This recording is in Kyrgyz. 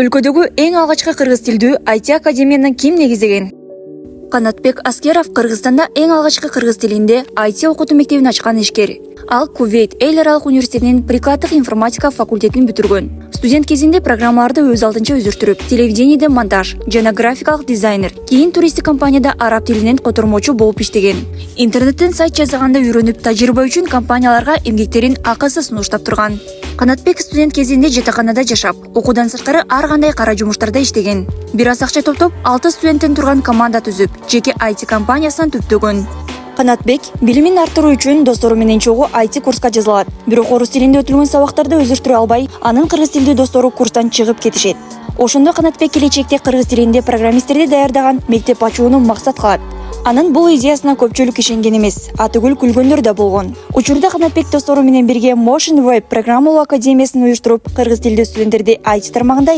Өлкөдөгү эң алгачкы кыргыз тилдүү IT академияны ким негиздеген? Канатбек Аскеров Кыргызстанда эң алгачкы кыргыз тилинде IT окутуу мектебин ачкан ишкер. Ал Кувейт Эл аралык университетинин прикладдык информатика факультетин бүтүргөн. Студент кезинде программаларды өз алдынча өзүртүрүп, телевидениеде монтаж жана графикалык дизайнер, кийин туристтик компанияда араб тилинен котормочу болуп иштеген. Интернеттен сайт жасаганда үйрөнүп, тажрыйба үчүн компанияларга эмгектерин акысыз сунуштап турган. Канатбек студент кезинде жатаканада жашап, окуудан сырткары ар кандай кара жумуштарда иштеген. Бир аз акча топтоп, 6 студенттен турган команда түзүп, жеке IT компаниясын түптөгөн. Канатбек билимин арттыруу үчүн достору менен чогуу IT курска жазылат. Бирок орус тилинде өтүлгөн сабактарды өздөштүрө албай, анын кыргыз тилдүү достору курстан чыгып кетишет. Ошондо Канатбек келечекте кыргыз тилинде программисттерди даярдаган мектеп ачууну максат кылат. Анын бул идеясына көпчүлүк ишенген эмес, атүгүл күлгөндөр да болгон. Учурда Канатбек достору менен бирге Motion Web программалоо академиясын уюштуруп, кыргыз тилдүү студенттерди IT тармагында